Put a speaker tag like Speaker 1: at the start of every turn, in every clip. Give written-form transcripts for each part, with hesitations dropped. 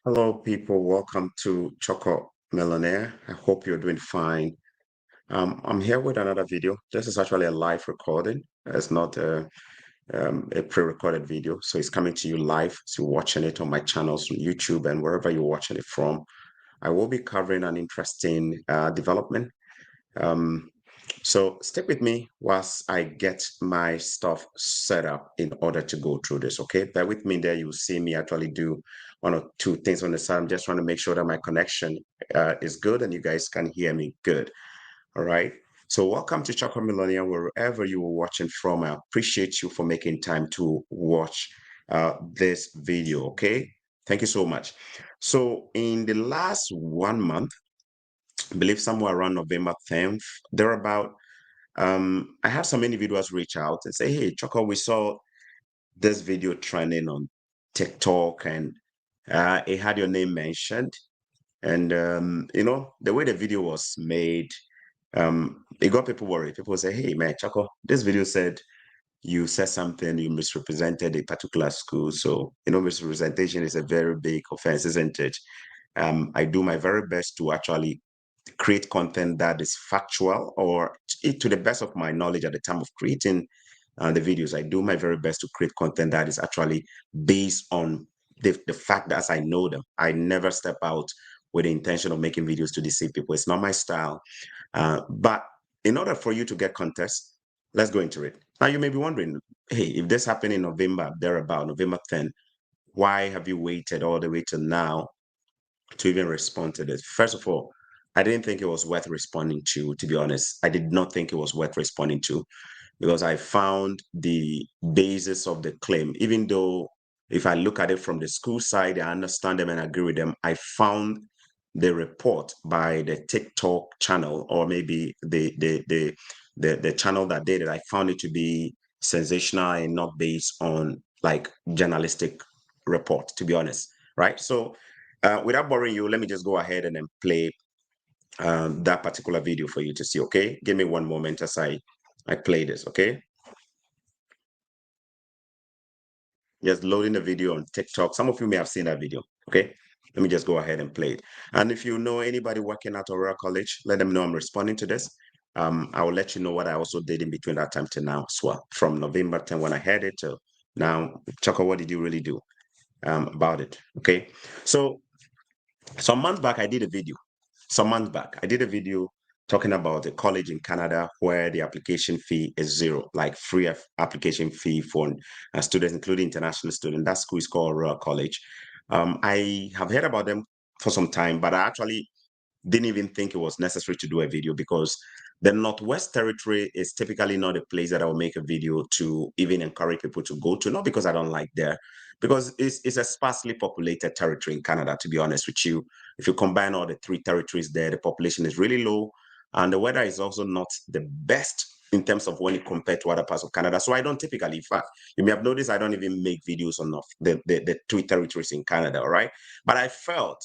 Speaker 1: Hello, people. Welcome to Choco Millionaire. I hope you're doing fine. I'm here with another video. This is actually a live recording. It's not a pre-recorded video, so it's coming to you live. So you're watching it on my channels on YouTube and wherever you're watching it from. I will be covering an interesting development. Um, so stick with me whilst I get my stuff set up in order to go through this. Okay, bear with me there. You'll see me actually do one or two things on the side. I'm just trying to make sure that my connection is good and you guys can hear me good. All right. So welcome to Choco Millennium, wherever you are watching from. I appreciate you for making time to watch this video. Okay. Thank you so much. So in the last 1 month, I believe somewhere around November 10th, thereabout, I had some individuals reach out and say, "Hey, Choco, we saw this video trending on TikTok and it had your name mentioned. And, the way the video was made, it got people worried. People say, hey, man, Choco, this video said you said something, you misrepresented a particular school. So, misrepresentation is a very big offense, isn't it? I do my very best to actually create content that is factual or to the best of my knowledge at the time of creating the videos. I do my very best to create content that is actually based on the fact that as I know them. I never step out with the intention of making videos to deceive people. It's not my style. But in order for you to get context, let's go into it. Now you may be wondering, hey, if this happened in November, thereabout, November 10, why have you waited all the way to now to even respond to this? First of all, I didn't think it was worth responding to be honest. I did not think it was worth responding to because I found the basis of the claim, even though if I look at it from the school side, I understand them and agree with them. I found the report by the TikTok channel or maybe the channel that did it. I found it to be sensational and not based on like journalistic report, to be honest. Right. So without boring you, let me just go ahead and then play that particular video for you to see. Okay, give me one moment as I play this. Okay, just loading the video on TikTok. Some of you may have seen that video. Okay, let me just go ahead and play it. And if you know anybody working at Aurora College, let them know I'm responding to this. I will let you know what I also did in between that time to now as well. From November 10 when I had it to now, Choco, what did you really do about it? Okay, so some months back I did a video. Some months back I did a video talking about a college in Canada where the application fee is zero, like free application fee for students, including international students. That school is called Royal College. I have heard about them for some time, but I actually didn't even think it was necessary to do a video because the Northwest Territory is typically not a place that I will make a video to even encourage people to go to, not because I don't like there, because it's a sparsely populated territory in Canada, to be honest with you. If you combine all the three territories there, the population is really low, and the weather is also not the best in terms of when you compare to other parts of Canada. So I don't typically, in fact, you may have noticed I don't even make videos on the three territories in Canada, all right? But I felt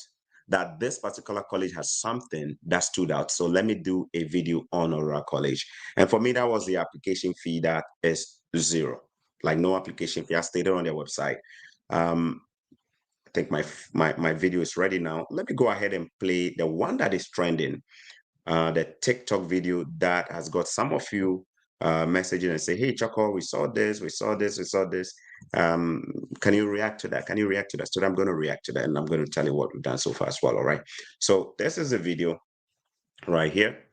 Speaker 1: that this particular college has something that stood out. So let me do a video on Aurora College. And for me, that was the application fee that is zero, like no application fee. I stated on their website. Um, I think my video is ready now. Let me go ahead and play the one that is trending, the TikTok video that has got some of you messaging and say, hey, Choco, we saw this, we saw this, we saw this. Um, can you react to that? Can you react to that? So I'm going to react to that and I'm going to tell you what we've done so far as well. All right. So this is the video right here.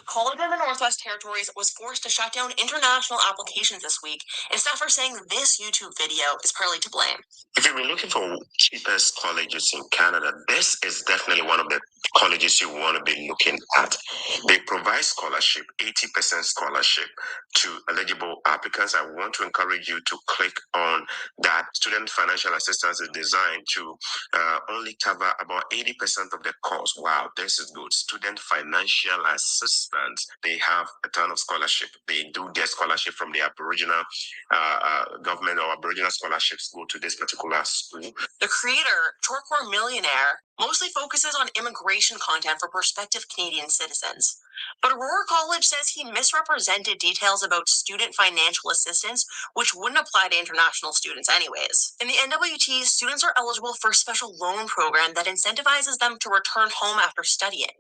Speaker 1: College in the Northwest Territories was forced to shut down international applications this week, and staff are saying this YouTube video is partly to blame. If you've been looking for cheapest colleges in Canada, this is definitely one of the colleges you want to be looking at. They provide scholarship, 80% scholarship to eligible applicants. I want to encourage you to click on that. Student financial assistance is designed to only cover about 80% of the cost. Wow, this is good. Student financial assistance, they have a ton of scholarship. They do get scholarship from the Aboriginal government, or Aboriginal scholarships go to this particular school. The creator, Torquor Millionaire,
Speaker 2: mostly focuses on immigration content for prospective Canadian citizens. But Aurora College says he misrepresented details about student financial assistance, which wouldn't apply to international students anyways. In the NWT, students are eligible for a special loan program that incentivizes them to return home after studying.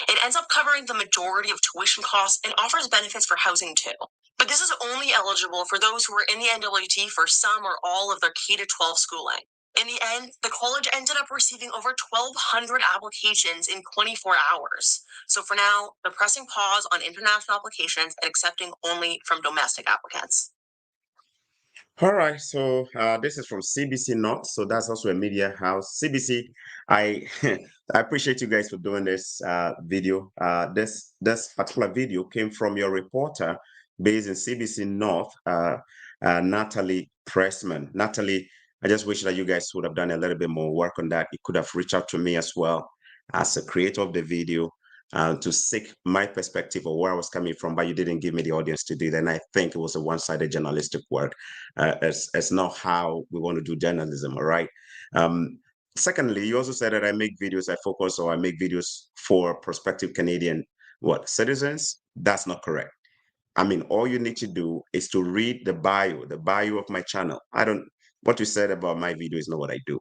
Speaker 2: It ends up covering the majority of tuition costs and offers benefits for housing too. But this is only eligible for those who are in the NWT for some or all of their K 12 schooling. In the end, the college ended up receiving over 1,200 applications in 24 hours. So for now, they're pressing pause on international applications and accepting only from domestic applicants.
Speaker 1: All right, so this is from CBC North, so that's also a media house. CBC, I I appreciate you guys for doing this video. This particular video came from your reporter based in CBC North, Natalie Pressman. Natalie, I just wish that you guys would have done a little bit more work on that. You could have reached out to me as well as a creator of the video to seek my perspective or where I was coming from, but you didn't give me the audience to do that. And I think it was a one-sided journalistic work. It's not how we want to do journalism, all right? Secondly, you also said that I make videos, I focus or I make videos for prospective Canadian citizens. That's not correct. I mean, all you need to do is to read the bio of my channel. What you said about my video is not what I do.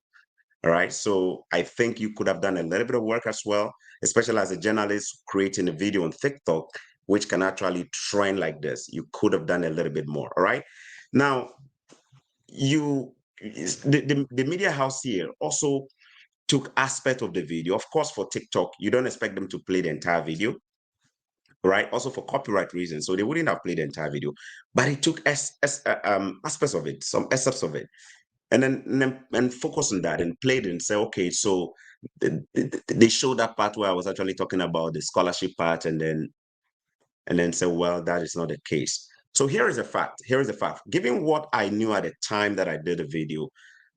Speaker 1: All right. So I think you could have done a little bit of work as well, especially as a journalist creating a video on TikTok, which can actually trend like this. You could have done a little bit more. All right. Now, the media house here also took aspect of the video. Of course, for TikTok, you don't expect them to play the entire video, right? Also for copyright reasons. So they wouldn't have played the entire video, but it took aspects of it, some excerpts of it and focus on that and played and say, okay, so they showed that part where I was actually talking about the scholarship part, and then say, well, that is not the case. So here is a fact. Here is a fact. Given what I knew at the time that I did the video,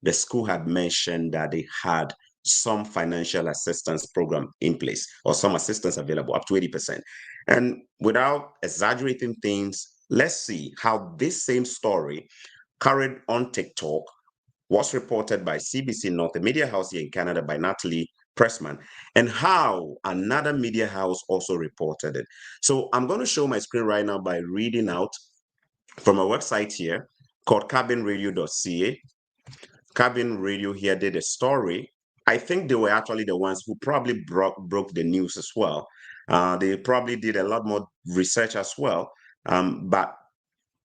Speaker 1: the school had mentioned that they had some financial assistance program in place or some assistance available up to 80%. And without exaggerating things, let's see how this same story carried on TikTok was reported by CBC North, a media house here in Canada, by Natalie Pressman, and how another media house also reported it. So I'm going to show my screen right now by reading out from a website here called cabinradio.ca. Cabin Radio here did a story. I think they were actually the ones who probably broke the news as well. They probably did a lot more research as well. But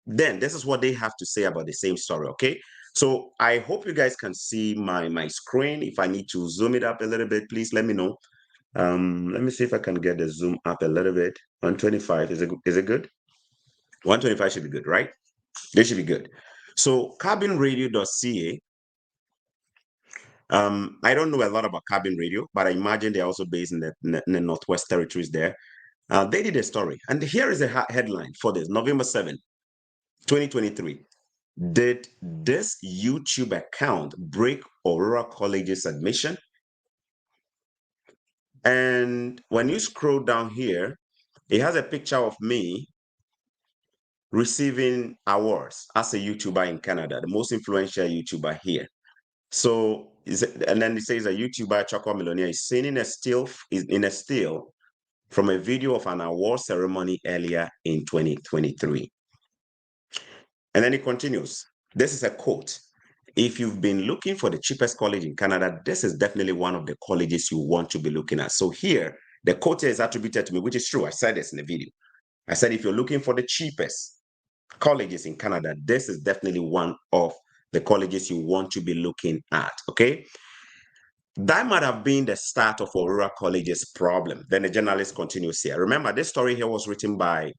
Speaker 1: then this is what they have to say about the same story. Okay, so I hope you guys can see my screen. If I need to zoom it up a little bit, please let me know. Let me see if I can get the zoom up a little bit. 125, is it good? 125 should be good, right? This should be good. So cabinradio.ca. I don't know a lot about Cabin Radio, but I imagine they're also based in the Northwest Territories there. They did a story, and here is the headline for this: November 7th, 2023. Did this YouTube account break Aurora College's admission? And when you scroll down here, it has a picture of me receiving awards as a YouTuber in Canada, the most influential YouTuber here. So, and then it says a YouTuber, Choco Millionaire, is seen in a still from a video of an award ceremony earlier in 2023. And then it continues. This is a quote. If you've been looking for the cheapest college in Canada, this is definitely one of the colleges you want to be looking at. So here, the quote is attributed to me, which is true. I said this in the video. I said, if you're looking for the cheapest colleges in Canada, this is definitely one of the colleges you want to be looking at, okay? That might have been the start of Aurora College's problem. Then the journalist continues here. Remember, this story here was written by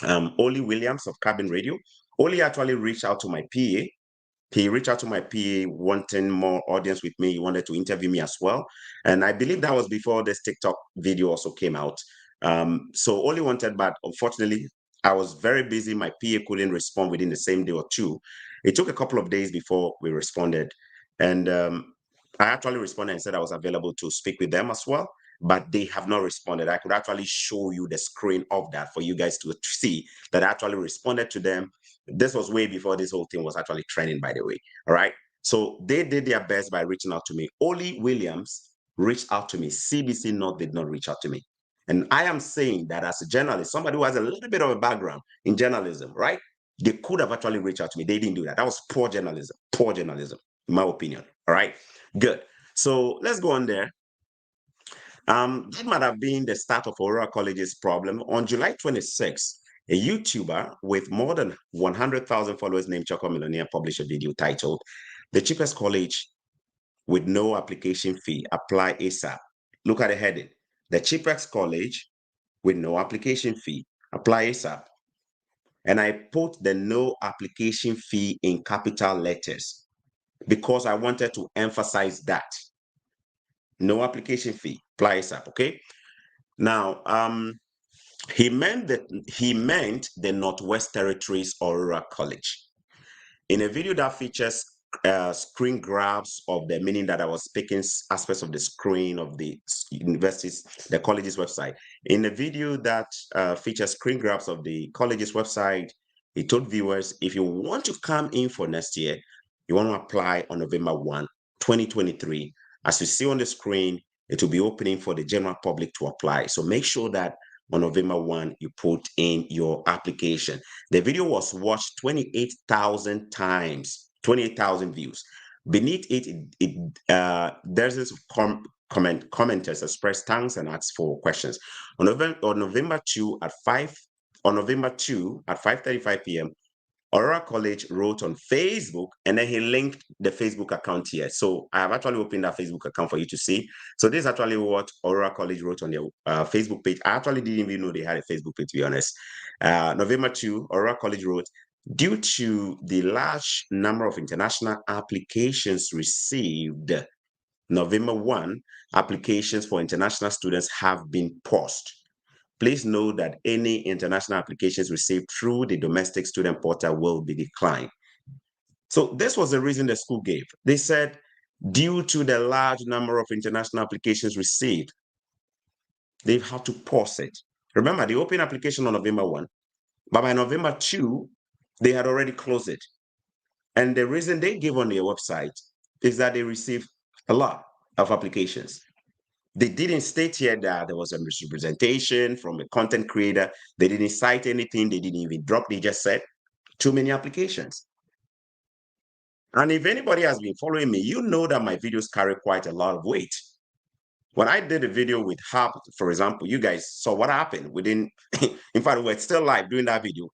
Speaker 1: Oli Williams of Cabin Radio. Oli actually reached out to my PA. He reached out to my PA wanting more audience with me. He wanted to interview me as well. And I believe that was before this TikTok video also came out. So Oli wanted, but unfortunately, I was very busy. My PA couldn't respond within the same day or two. It took a couple of days before we responded. And I actually responded and said I was available to speak with them as well, but they have not responded. I could actually show you the screen of that for you guys to see that I actually responded to them. This was way before this whole thing was actually trending, by the way. All right. So they did their best by reaching out to me. Oli Williams reached out to me. CBC North did not reach out to me. And I am saying that as a journalist, somebody who has a little bit of a background in journalism, right? They could have actually reached out to me. They didn't do that. That was poor journalism, in my opinion. All right, good. So let's go on there. That might have been the start of Aurora College's problem. On July 26th, a YouTuber with more than 100,000 followers named Choco Millionaire published a video titled, "The Cheapest College with No Application Fee, Apply ASAP." Look at the heading. The cheapest college with no application fee, apply ASAP. And I put the no application fee in capital letters because I wanted to emphasize that. No application fee, apply ASAP, okay? Now, he meant the Northwest Territories Aurora College. In a video that features screen grabs of the meaning that I was speaking aspects of the screen of the university's, the college's website. In a video that features screen grabs of the college's website, he told viewers, if you want to come in for next year, you want to apply on November 1, 2023. As you see on the screen, it will be opening for the general public to apply. So make sure that on November 1, you put in your application. The video was watched 28,000 times, 28,000 views. Beneath it, there's this commenters express thanks and ask for questions. On November 2 at 5:35 p.m., Aurora College wrote on Facebook, and then he linked the Facebook account here. So I have actually opened that Facebook account for you to see. So this is actually what Aurora College wrote on their Facebook page. I actually didn't even know they had a Facebook page, to be honest. November 2, Aurora College wrote, due to the large number of international applications received, November 1, applications for international students have been paused. Please note that any international applications received through the domestic student portal will be declined. So this was the reason the school gave. They said, due to the large number of international applications received, they've had to pause it. Remember, they opened application on November 1, but by November 2, they had already closed it. And the reason they gave on their website is that they received a lot of applications. They didn't state here that there was a misrepresentation from a content creator. They didn't cite anything. They didn't even drop. They just said too many applications. And if anybody has been following me, you know that my videos carry quite a lot of weight. When I did a video with Hub, for example, you guys saw what happened within, in fact, we're still live doing that video,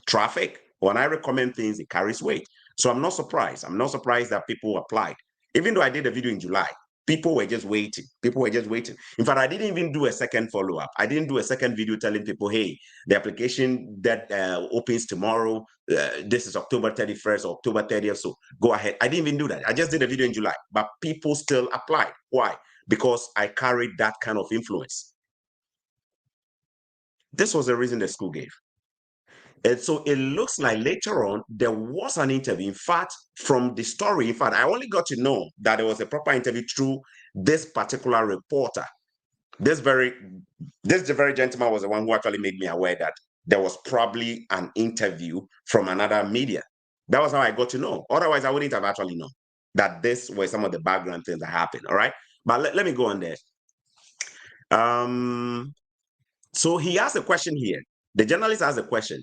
Speaker 1: traffic. When I recommend things, it carries weight. So I'm not surprised. I'm not surprised that people applied. Even though I did a video in July, people were just waiting. People were just waiting. In fact, I didn't even do a second follow-up. I didn't do a second video telling people, hey, the application that opens tomorrow, this is October 31st or October 30th, so go ahead. I didn't even do that. I just did a video in July, but people still applied. Why? Because I carried that kind of influence. This was the reason the school gave. And so it looks like later on, there was an interview. In fact, from the story, I only got to know that there was a proper interview through this particular reporter. This very gentleman was the one who actually made me aware that there was probably an interview from another media. That was how I got to know. Otherwise, I wouldn't have actually known that this were some of the background things that happened. All right. But let me go on there. So he asked a question here. The journalist asked a question.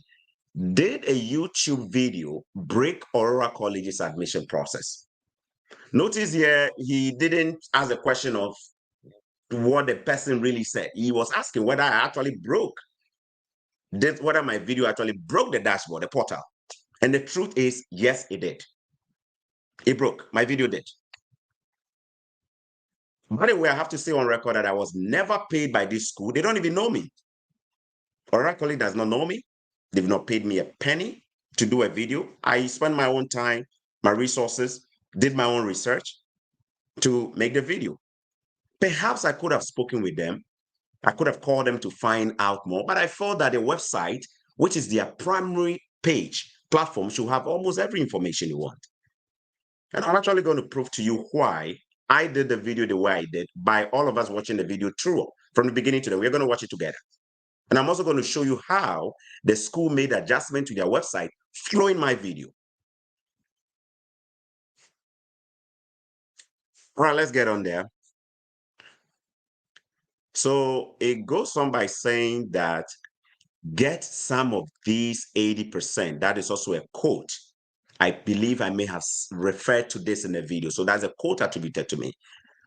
Speaker 1: Did a YouTube video break Aurora College's admission process? Notice here, he didn't ask the question of what the person really said. He was asking whether I actually whether my video actually broke the dashboard, the portal. And the truth is, yes, it did. It broke. My video did. By the way, I have to say on record that I was never paid by this school. They don't even know me. Aurora College does not know me. They've not paid me a penny to do a video. I spent my own time, my resources, did my own research to make the video. Perhaps I could have spoken with them. I could have called them to find out more, but I felt that the website, which is their primary page platform, should have almost every information you want. And I'm actually going to prove to you why I did the video the way I did by all of us watching the video through from the beginning to the end. We're going to watch it together. And I'm also going to show you how the school made adjustment to their website following my video. All right, let's get on there. So it goes on by saying that get some of these 80%. That is also a quote. I believe I may have referred to this in the video. So that's a quote attributed to me.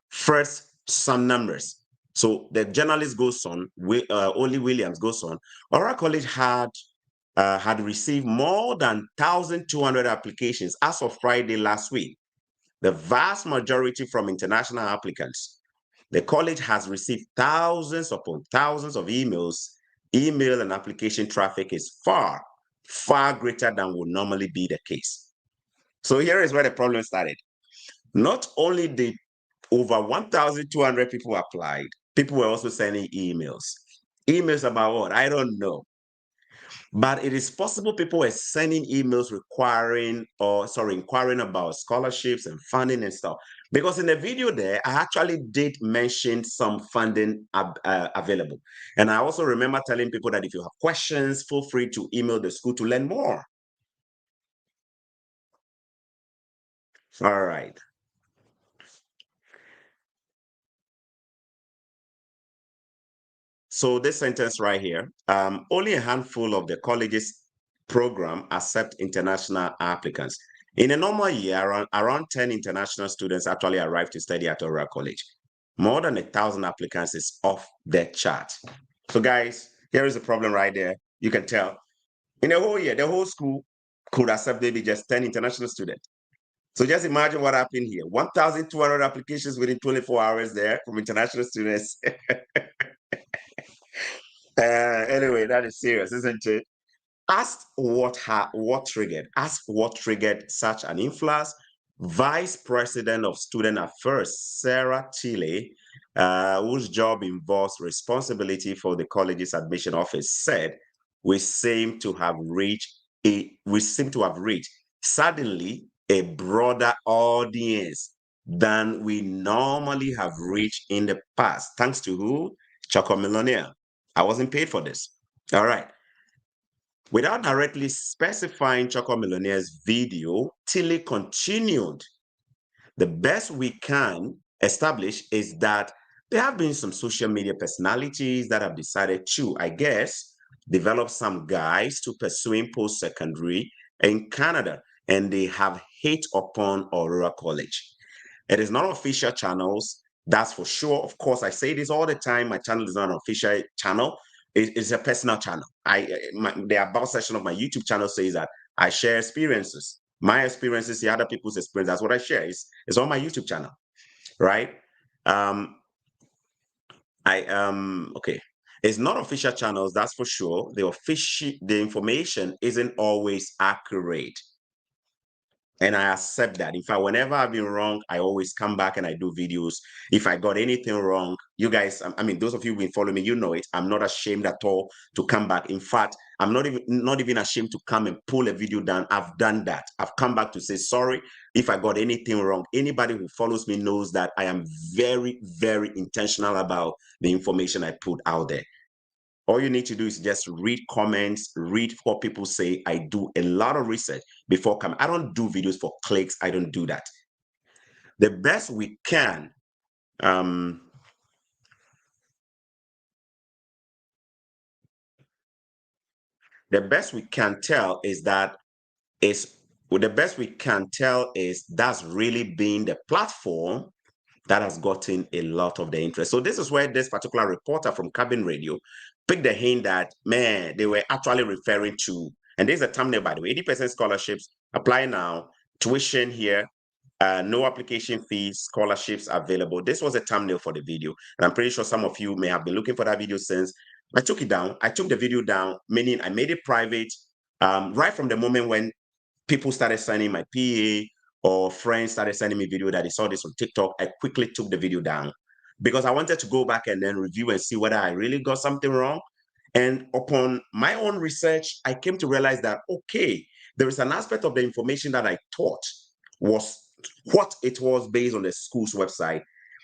Speaker 1: First, some numbers. So the journalist goes on, Oli Williams goes on. Aurora College had received more than 1,200 applications as of Friday last week, the vast majority from international applicants. The college has received thousands upon thousands of emails. Email and application traffic is far, far greater than would normally be the case. So here is where the problem started. Not only did over 1,200 people applied, people were also sending emails. Emails about what? I don't know. But it is possible people were sending emails inquiring about scholarships and funding and stuff. Because in the video there, I actually did mention some funding available. And I also remember telling people that if you have questions, feel free to email the school to learn more. All right. So this sentence right here, only a handful of the college's program accept international applicants. In a normal year, around 10 international students actually arrive to study at Aurora College. More than 1,000 applicants is off the chart. So guys, here is the problem right there. You can tell. In a whole year, the whole school could accept maybe just 10 international students. So just imagine what happened here. 1,200 applications within 24 hours there from international students. Anyway, that is serious, isn't it? Asked what triggered such an influx. Vice President of Student Affairs, Sarah Chile, whose job involves responsibility for the college's admission office, said, "We seem to have reached suddenly a broader audience than we normally have reached in the past." Thanks to who? Choco Millionaire. I wasn't paid for this. All right. Without directly specifying Choco Millionaire's video, Tilly continued. The best we can establish is that there have been some social media personalities that have decided to, I guess, develop some guides to pursuing post-secondary in Canada, and they have hit upon Aurora College. It is not official channels, that's for sure. Of course, I say this all the time. My channel is not an official channel. It's a personal channel. The about section of my YouTube channel says that I share experiences. My experiences, the other people's experience. That's what I share. It's on my YouTube channel, right? Okay. It's not official channels, that's for sure. The information isn't always accurate. And I accept that. In fact, whenever I've been wrong, I always come back and I do videos. If I got anything wrong, you guys, I mean, those of you who've been following me, you know it. I'm not ashamed at all to come back. In fact, I'm not even ashamed to come and pull a video down. I've done that. I've come back to say sorry if I got anything wrong. Anybody who follows me knows that I am very, very intentional about the information I put out there. All you need to do is just read comments, read what people say. I do a lot of research before coming. I don't do videos for clicks. I don't do that. The best we can, the best we can tell is that's really been the platform that has gotten a lot of the interest. So this is where this particular reporter from Cabin Radio picked the hint that, man, they were actually referring to, and there's a thumbnail, by the way, 80% scholarships, apply now, tuition here, no application fees, scholarships available. This was a thumbnail for the video. And I'm pretty sure some of you may have been looking for that video since. I took it down. I took the video down, meaning I made it private right from the moment when people started sending my PA or friends started sending me video that they saw this on TikTok. I quickly took the video down because I wanted to go back and then review and see whether I really got something wrong. And upon my own research, I came to realize that, okay, there is an aspect of the information that I thought was what it was based on the school's website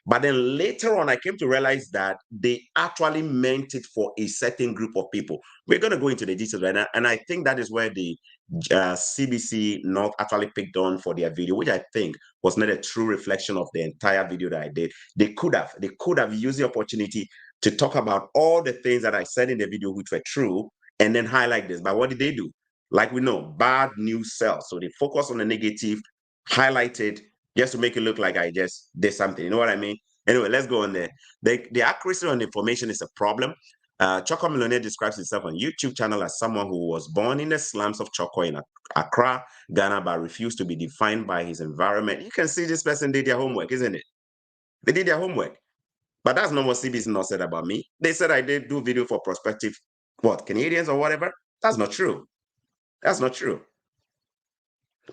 Speaker 1: But then later on, I came to realize that they actually meant it for a certain group of people. We're going to go into the details right now. And I think that is where the CBC North actually picked on for their video, which I think was not a true reflection of the entire video that I did. They could have used the opportunity to talk about all the things that I said in the video which were true and then highlight this. But what did they do? Like we know, bad news sells. So they focus on the negative, highlight it, just to make it look like I just did something. You know what I mean? Anyway, let's go on there. The accuracy on the information is a problem. Choco Millionaire describes himself on YouTube channel as someone who was born in the slums of Choco in Accra, Ghana, but refused to be defined by his environment. You can see this person did their homework, isn't it? They did their homework. But that's not what CBC North said about me. They said I did do video for prospective, Canadians or whatever. That's not true. That's not true.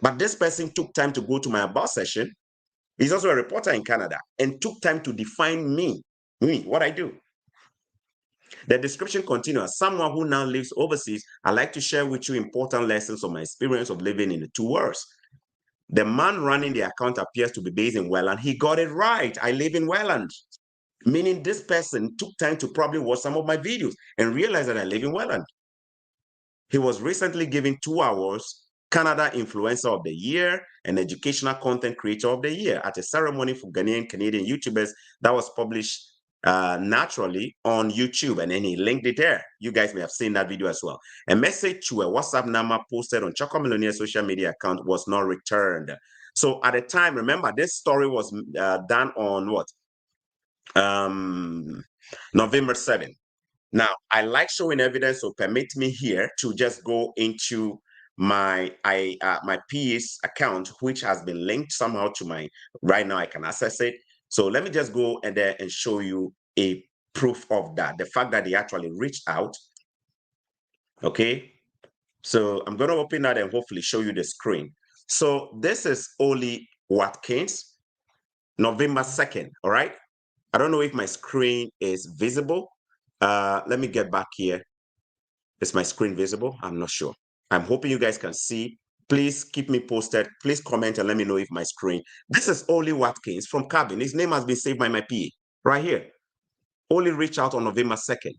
Speaker 1: But this person took time to go to my about session. He's also a reporter in Canada and took time to define me, what I do. The description continues. Someone who now lives overseas, I'd like to share with you important lessons of my experience of living in the 2 worlds. The man running the account appears to be based in Welland. He got it right. I live in Welland. Meaning this person took time to probably watch some of my videos and realize that I live in Welland. He was recently given 2 hours Canada Influencer of the Year and Educational Content Creator of the Year at a ceremony for Ghanaian Canadian YouTubers that was published naturally on YouTube, and then he linked it there. You guys may have seen that video as well. A message to a WhatsApp number posted on Choco Millionaire social media account was not returned. So at the time, remember, this story was done on what? November 7th. Now, I like showing evidence, so permit me here to just go into my my PA's account, which has been linked somehow to my, right now I can access it. So let me just go in there and show you a proof of that, the fact that they actually reached out. Okay, so I'm going to open that and hopefully show you the screen. So this is Oli Watkins, November 2nd, all right? I don't know if my screen is visible. Let me get back here. Is my screen visible? I'm not sure. I'm hoping you guys can see. Please keep me posted. Please comment and let me know if my screen. This is Oli Watkins from Cabin. His name has been saved by my PA right here. Oli reached out on November 2nd.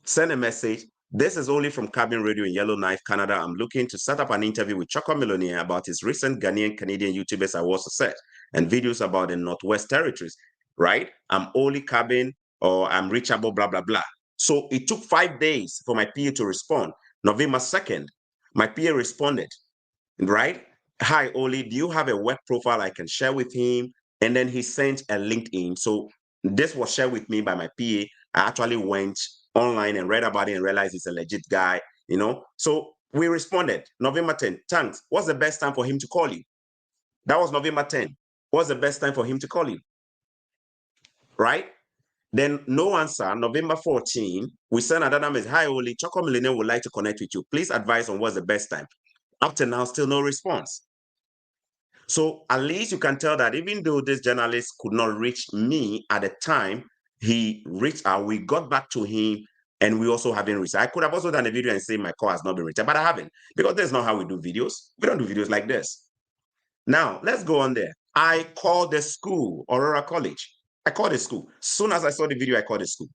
Speaker 1: Send a message. This is Oli from Cabin Radio in Yellowknife, Canada. I'm looking to set up an interview with Choco Millionaire about his recent Ghanaian Canadian YouTubers Awards success and videos about the Northwest Territories, right? I'm Oli Cabin, or I'm reachable, blah, blah, blah. So it took 5 days for my PA to respond. November 2nd, my PA responded, right? Hi, Oli, do you have a work profile I can share with him? And then he sent a LinkedIn. So this was shared with me by my PA. I actually went online and read about it and realized he's a legit guy, you know? So we responded, November 10th, thanks. What's the best time for him to call you? That was November 10th. What's the best time for him to call you? Right? Then no answer. November 14, we sent another message. Hi, Oli, Choco Millionaire would like to connect with you. Please advise on what's the best time. Up to now, still no response. So at least you can tell that even though this journalist could not reach me at the time he reached out, we got back to him and we also haven't reached. I could have also done a video and say my call has not been returned, but I haven't, because that's not how we do videos. We don't do videos like this. Now, let's go on there. I called the school, Aurora College. I called the school. Soon as I saw the video, I called the school.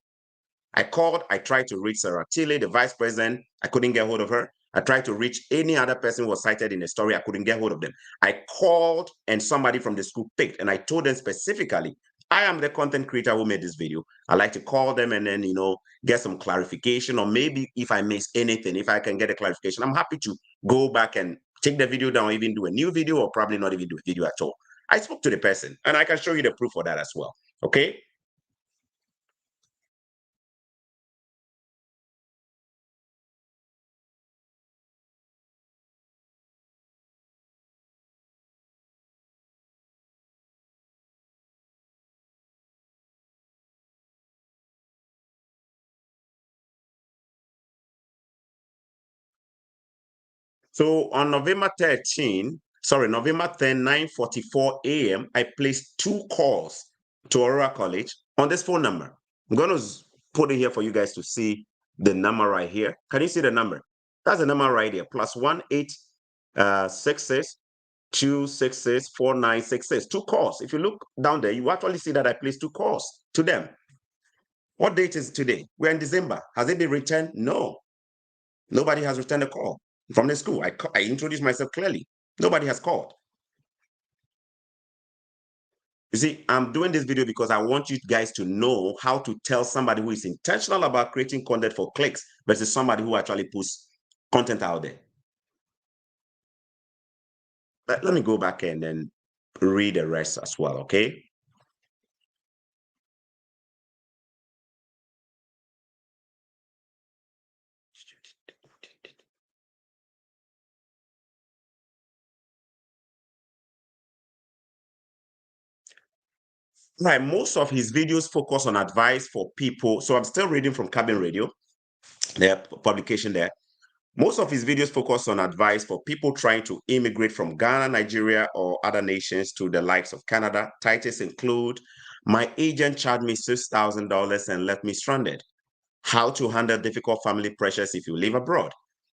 Speaker 1: I called, I tried to reach Sarah Tilley, the vice president. I couldn't get hold of her. I tried to reach any other person who was cited in the story. I couldn't get hold of them. I called and somebody from the school picked, and I told them specifically, I am the content creator who made this video. I like to call them and then, get some clarification, or maybe if I miss anything, if I can get a clarification, I'm happy to go back and take the video down, even do a new video, or probably not even do a video at all. I spoke to the person and I can show you the proof for that as well. Okay. So on November 10, 9:44 a.m., I placed 2 calls to Aurora College on this phone number. I'm going to put it here for you guys to see the number right here. Can you see the number? That's the number right here, +1 866 2664966. Two calls. If you look down there, you actually see that I placed two calls to them. What date is today? We're in December. Has it been returned? No. Nobody has returned a call from the school. I introduced myself clearly. Nobody has called. You see, I'm doing this video because I want you guys to know how to tell somebody who is intentional about creating content for clicks versus somebody who actually puts content out there. But let me go back and then read the rest as well, okay? Right, most of his videos focus on advice for people. So I'm still reading from Cabin Radio, their publication there. Most of his videos focus on advice for people trying to immigrate from Ghana, Nigeria, or other nations to the likes of Canada. Titles include, my agent charged me $6,000 and left me stranded. How to handle difficult family pressures if you live abroad.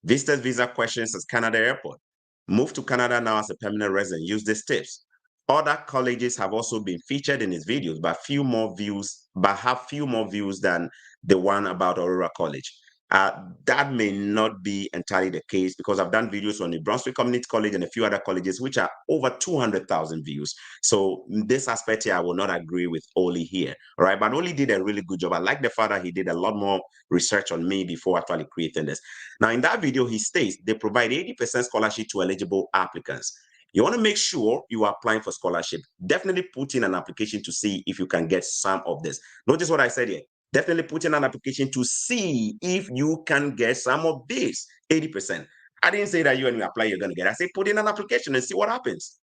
Speaker 1: Visitors visa questions at Canada airport. Move to Canada now as a permanent resident. Use these tips. Other colleges have also been featured in his videos, but have few more views than the one about Aurora College. That may not be entirely the case because I've done videos on the Brunswick Community College and a few other colleges which are over 200,000 views. So this aspect here, I will not agree with Oli here, all right? But Oli did a really good job. I like the fact that he did a lot more research on me before actually creating this. Now, in that video, he states they provide 80% scholarship to eligible applicants. You want to make sure you are applying for scholarship. Definitely put in an application to see if you can get some of this. Notice what I said here. Definitely put in an application to see if you can get some of this, 80%. I didn't say that when you apply, you're going to get it. I say put in an application and see what happens.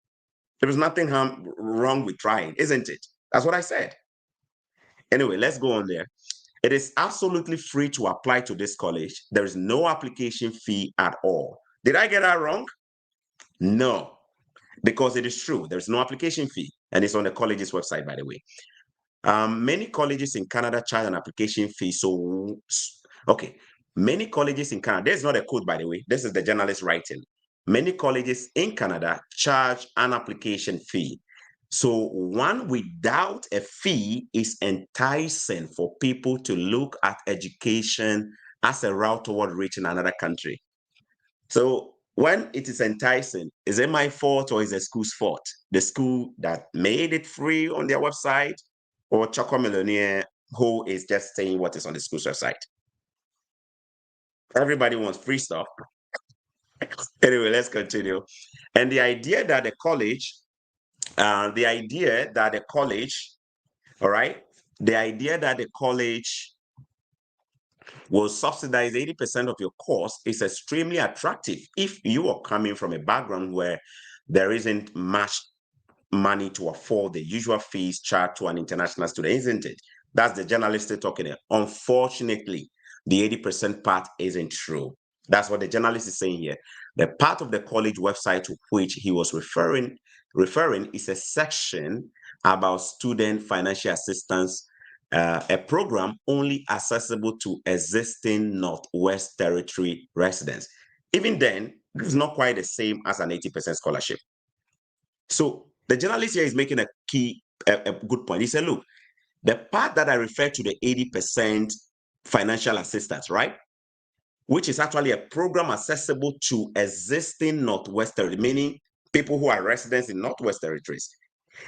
Speaker 1: There is nothing wrong with trying, isn't it? That's what I said. Anyway, let's go on there. It is absolutely free to apply to this college. There is no application fee at all. Did I get that wrong? No, because it is true. There's no application fee, and it's on the college's website, by the way. Many colleges in Canada charge an application fee. So, okay, many colleges in Canada, there's not a code, by the way. This is the journalist writing. Many colleges in Canada charge an application fee. So one without a fee is enticing for people to look at education as a route toward reaching another country. So when it is enticing, is it my fault or is the school's fault? The school that made it free on their website, or Choco Millionaire who is just saying what is on the school's website? Everybody wants free stuff. Anyway, let's continue. And the idea that the college, all right, the idea that the college will subsidize 80% of your cost is extremely attractive if you are coming from a background where there isn't much money to afford the usual fees charged to an international student, isn't it? That's the journalist talking here. Unfortunately, the 80% part isn't true. That's what the journalist is saying here. The part of the college website to which he was referring is a section about student financial assistance, a program only accessible to existing Northwest Territory residents. Even then, this is not quite the same as an 80% scholarship. So the journalist here is making a good point. He said, look, the part that I refer to the 80% financial assistance, right? Which is actually a program accessible to existing Northwest Territory, meaning people who are residents in Northwest Territories.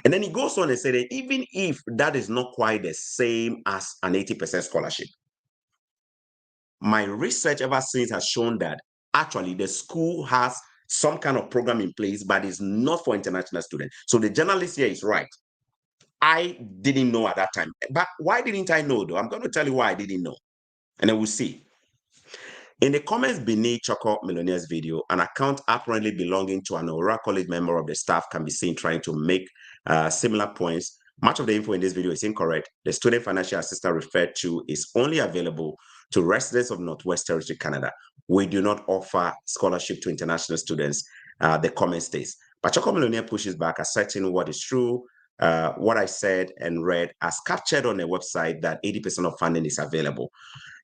Speaker 1: And then he goes on and said that even if that is not quite the same as an 80% scholarship, my research ever since has shown that actually the school has some kind of program in place, but it's not for international students. So the journalist here is right. I didn't know at that time. But why didn't I know, though? I'm going to tell you why I didn't know. And then we'll see. In the comments beneath Choco Millionaire's video, an account apparently belonging to an Aurora College member of the staff can be seen trying to make similar points. Much of the info in this video is incorrect. The student financial assistance referred to is only available to residents of Northwest Territory, Canada. We do not offer scholarship to international students, the comment states. But Choco Millionaire pushes back, asserting what is true, what I said and read as captured on the website that 80% of funding is available.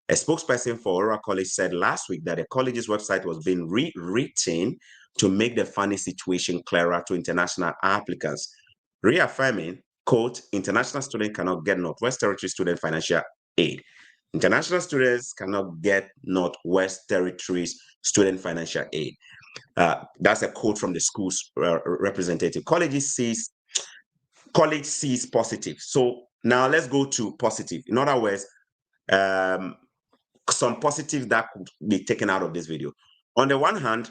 Speaker 1: A spokesperson for Aurora College said last week that the college's website was being rewritten to make the funding situation clearer to international applicants, reaffirming, quote, international students cannot get Northwest Territory student financial aid. International students cannot get Northwest Territories student financial aid. That's a quote from the school's representative. College sees positive. So now let's go to positive. In other words, some positives that could be taken out of this video. On the one hand,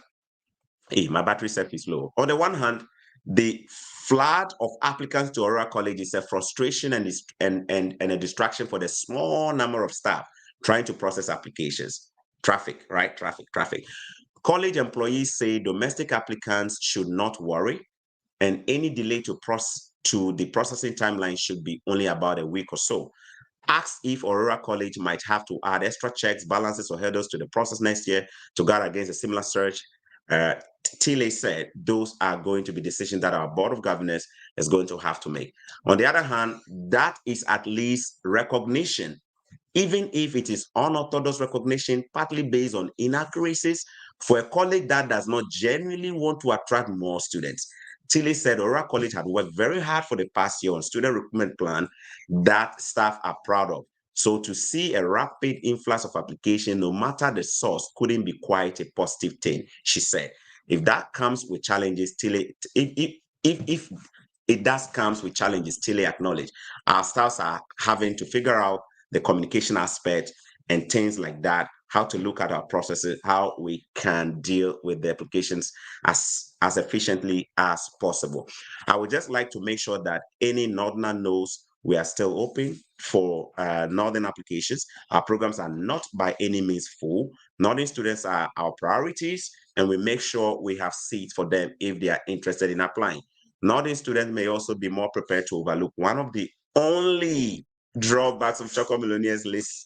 Speaker 1: hey, my battery set is low. On the one hand, the flood of applicants to Aurora College is a frustration and a distraction for the small number of staff trying to process applications. Traffic, right? Traffic. College employees say domestic applicants should not worry, and any delay to the processing timeline should be only about a week or so. Asked if Aurora College might have to add extra checks, balances, or hurdles to the process next year to guard against a similar surge, uh, Tile said those are going to be decisions that our Board of Governors is going to have to make. On the other hand, that is at least recognition, even if it is unorthodox recognition, partly based on inaccuracies, for a college that does not genuinely want to attract more students. Tilly said Aurora College had worked very hard for the past year on student recruitment plan that staff are proud of. So to see a rapid influx of application, no matter the source, couldn't be quite a positive thing, she said. If that comes with challenges, Tilly, if it does comes with challenges, Tilly acknowledged. Our staffs are having to figure out the communication aspect and things like that, how to look at our processes, how we can deal with the applications as efficiently as possible. I would just like to make sure that any Northerner knows we are still open for Northern applications. Our programs are not by any means full. Northern students are our priorities, and we make sure we have seats for them if they are interested in applying. Northern students may also be more prepared to overlook one of the only drawbacks of Choco Millionaires list,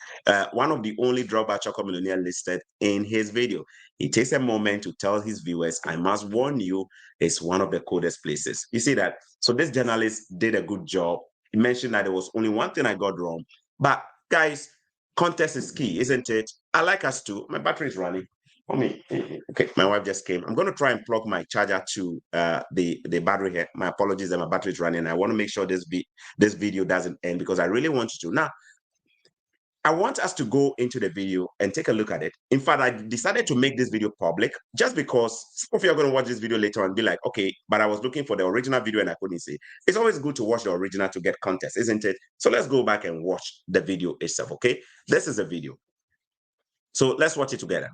Speaker 1: one of the only drawbacks Choco Millionaire listed in his video. He takes a moment to tell his viewers, I must warn you, it's one of the coldest places. You see that? So this journalist did a good job. He mentioned that there was only one thing I got wrong. But guys, context is key, isn't it? I like us too. My battery is running. Okay, my wife just came. I'm going to try and plug my charger to the battery here. My apologies that my battery is running. I want to make sure this video doesn't end because I really want you to. Now, I want us to go into the video and take a look at it. In fact, I decided to make this video public just because some of you are going to watch this video later and be like, okay, but I was looking for the original video and I couldn't see. It's always good to watch the original to get context, isn't it? So let's go back and watch the video itself, okay? This is a video. So let's watch it together.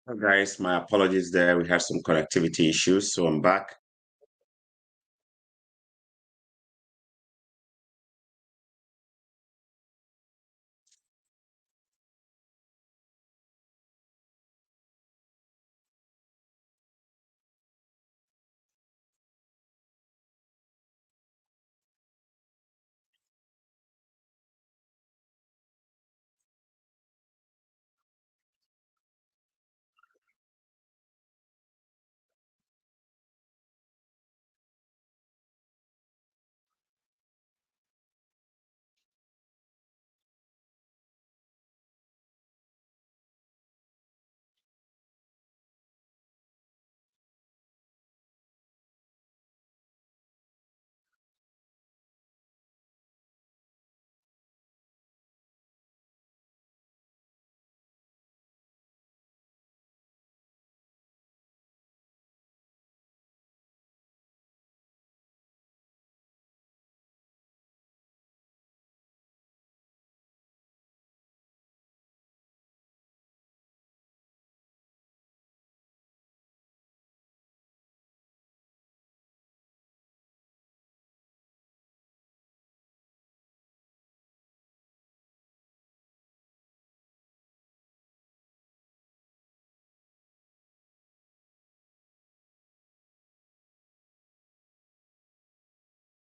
Speaker 1: Hi guys, my apologies there. We had some connectivity issues, so I'm back.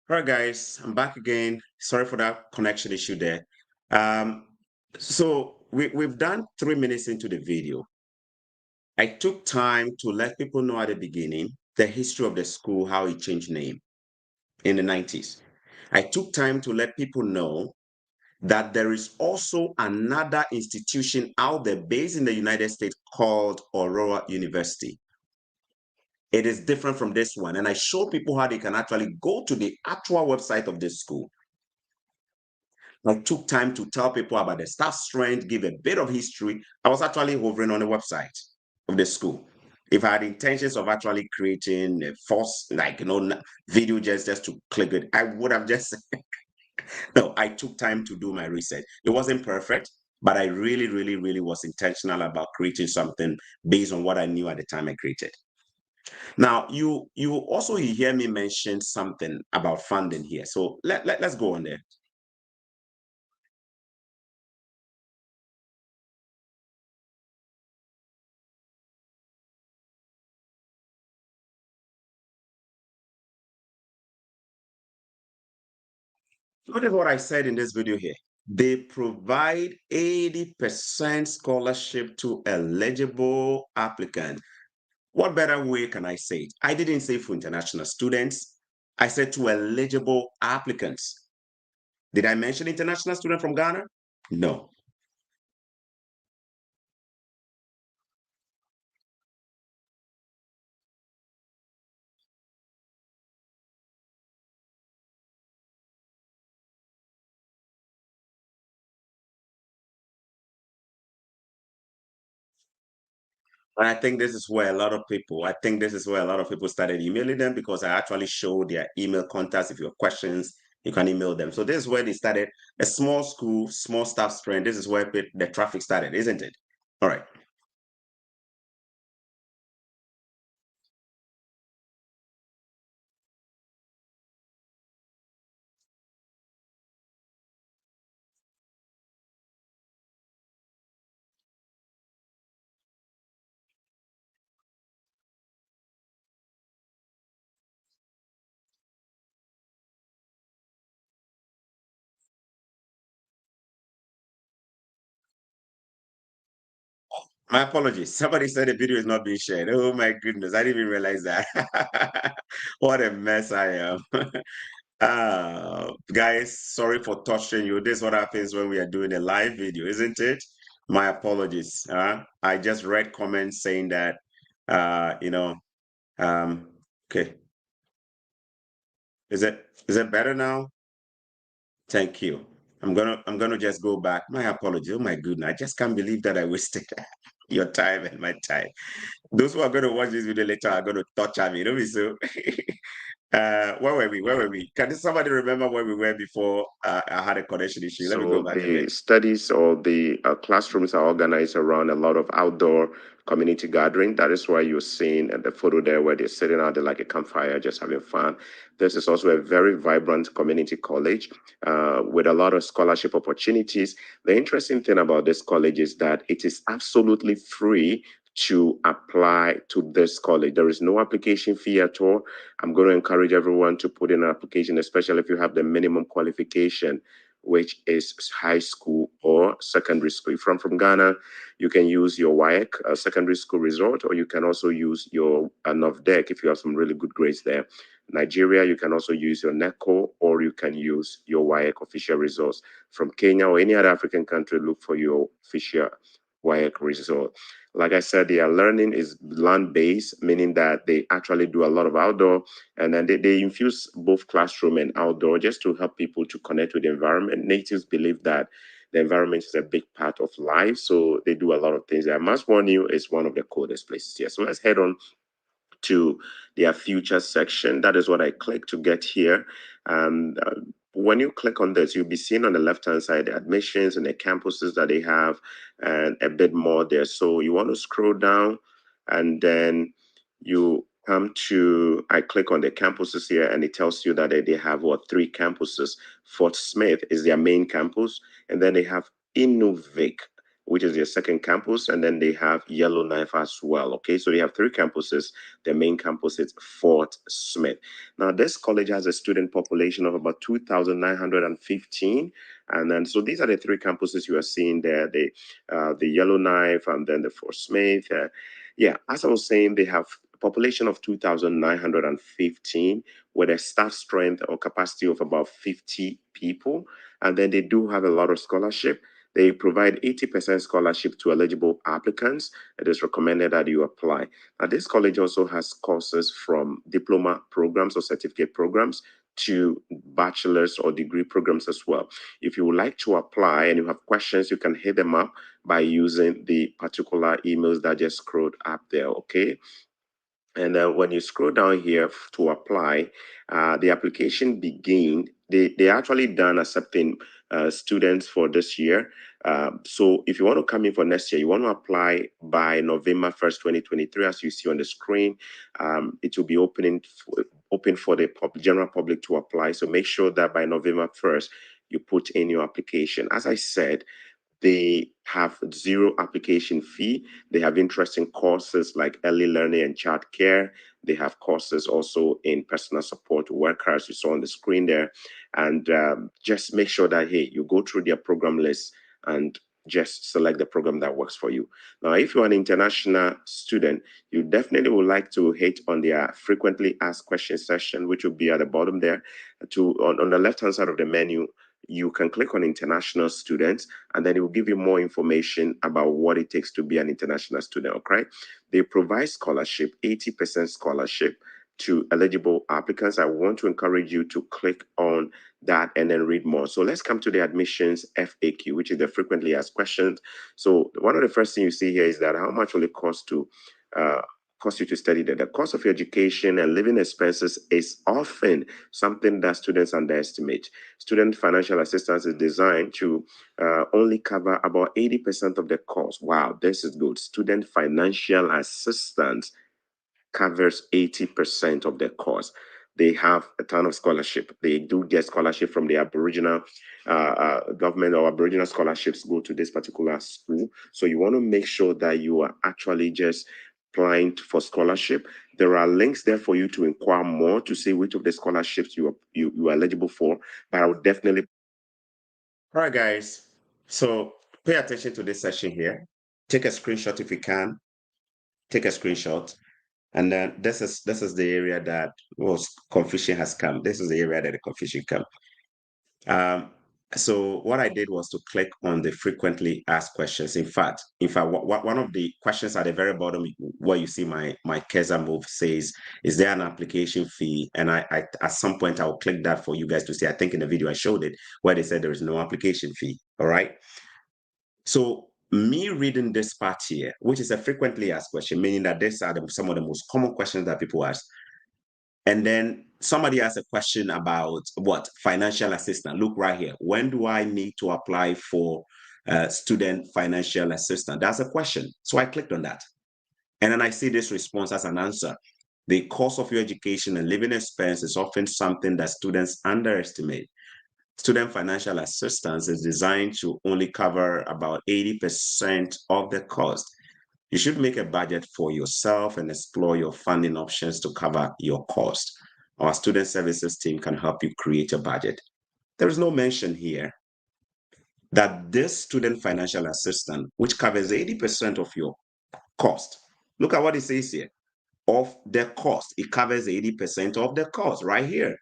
Speaker 1: All right, guys, I'm back again. Sorry for that connection issue there. Um, we've done 3 minutes into the video. I took time to let people know at the beginning the history of the school, how it changed name in the 90s. I took time to let people know that there is also another institution out there based in the United States called Aurora University. It is different from this one. And I show people how they can actually go to the actual website of this school. I took time to tell people about the staff strength, give a bit of history. I was actually hovering on the website of the school. If I had intentions of actually creating a false, video just to click it, I would have just no. I took time to do my research. It wasn't perfect, but I really, really, really was intentional about creating something based on what I knew at the time I created. Now, you also hear me mention something about funding here. So let's go on there. Notice what I said in this video here. They provide 80% scholarship to eligible applicants. What better way can I say it? I didn't say for international students. I said to eligible applicants. Did I mention international student from Ghana? No. And I think this is where a lot of people started emailing them because I actually showed their email contacts. If you have questions, you can email them. So this is where they started a small school, small staff strength. This is where the traffic started, isn't it? All right. My apologies. Somebody said the video is not being shared. Oh my goodness. I didn't even realize that. What a mess I am. Guys, sorry for touching you. This is what happens when we are doing a live video, isn't it? My apologies. I just read comments saying that, uh, you know, um, okay. Is it better now? Thank you. I'm gonna just go back. My apologies. Oh my goodness. I just can't believe that I wasted your time and my time. Those who are going to watch this video later are going to touch at me. Don't be so. Where were we? Where were we? Can somebody remember where we were before I had a connection issue? Let me go
Speaker 3: So
Speaker 1: back a
Speaker 3: the
Speaker 1: bit.
Speaker 3: studies or the classrooms are organized around a lot of outdoor community gathering. That is why you're seeing the photo there where they're sitting out there like a campfire, just having fun. This is also a very vibrant community college with a lot of scholarship opportunities. The interesting thing about this college is that it is absolutely free to apply to this college. There is no application fee at all. I'm going to encourage everyone to put in an application, especially if you have the minimum qualification, which is high school or secondary school. If you're from Ghana, you can use your WAEC secondary school result, or you can also use your NOVDEC if you have some really good grades there. Nigeria, you can also use your NECO, or you can use your WAEC official results. From Kenya or any other African country, look for your official WAEC result. Like I said, their learning is land-based, meaning that they actually do a lot of outdoor, and then they infuse both classroom and outdoor just to help people to connect with the environment. Natives believe that the environment is a big part of life, so they do a lot of things there. I must warn you, it's one of the coldest places here. So let's head on to their future section. That is what I click to get here. And when you click on this, you'll be seeing on the left-hand side the admissions and the campuses that they have and a bit more there. So you want to scroll down and then you come to, I click on the campuses here and it tells you that they have what, 3 campuses. Fort Smith is their main campus, and then they have Inuvik, which is their second campus, and then they have Yellowknife as well. Okay, so they have 3 campuses. The main campus is Fort Smith. Now, this college has a student population of about 2,915. And then, so these are the 3 campuses you are seeing there, the Yellowknife and then the Fort Smith. Yeah, as I was saying, they have a population of 2,915 with a staff strength or capacity of about 50 people. And then they do have a lot of scholarship. They provide 80% scholarship to eligible applicants. It is recommended that you apply. Now, this college also has courses from diploma programs or certificate programs to bachelor's or degree programs as well. If you would like to apply and you have questions, you can hit them up by using the particular emails that just scrolled up there, okay? And then when you scroll down here to apply, the application begin. They actually done accepting students for this year. So if you want to come in for next year, you want to apply by November 1st, 2023, as you see on the screen. It will be open for the general public to apply. So make sure that by November 1st, you put in your application. As I said, they have 0 application fee. They have interesting courses like early learning and child care. They have courses also in personal support workers, you saw on the screen there. And just make sure that, hey, you go through their program list and just select the program that works for you. Now, if you're an international student, you definitely would like to hit on their frequently asked questions section, which will be at the bottom there. On the left-hand side of the menu, you can click on international students, and then it will give you more information about what it takes to be an international student. Okay, they provide scholarship, 80% scholarship to eligible applicants. I want to encourage you to click on that and then read more. So let's come to the admissions FAQ, which is the frequently asked questions. So one of the first things you see here is that how much will it cost you to study there? The cost of your education and living expenses is often something that students underestimate. Student financial assistance is designed to only cover about 80% of the cost. Wow, this is good. Student financial assistance covers 80% of the cost. They have a ton of scholarship. They do get scholarship from the Aboriginal government, or Aboriginal scholarships go to this particular school. So you want to make sure that you are actually just applying for scholarship. There are links there for you to inquire more to see which of the scholarships you are eligible for. But I would definitely.
Speaker 1: All right, guys. So pay attention to this session here. Take a screenshot if you can. Take a screenshot. And then this is the area that was confusion has come. This is the area that the confusion come. So what I did was to click on the frequently asked questions. In fact, one of the questions at the very bottom where you see my cursor move says, "Is there an application fee?" And I at some point I will click that for you guys to see. I think in the video I showed it where they said there is no application fee. All right. So me reading this part here, which is a frequently asked question, meaning that these are some of the most common questions that people ask. And then somebody asked a question about what financial assistance. Look right here. When do I need to apply for student financial assistance? That's a question. So I clicked on that. And then I see this response as an answer. The cost of your education and living expense is often something that students underestimate. Student financial assistance is designed to only cover about 80% of the cost. You should make a budget for yourself and explore your funding options to cover your cost. Our student services team can help you create a budget. There is no mention here that this student financial assistance, which covers 80% of your cost, look at what it says here, of the cost. It covers 80% of the cost right here.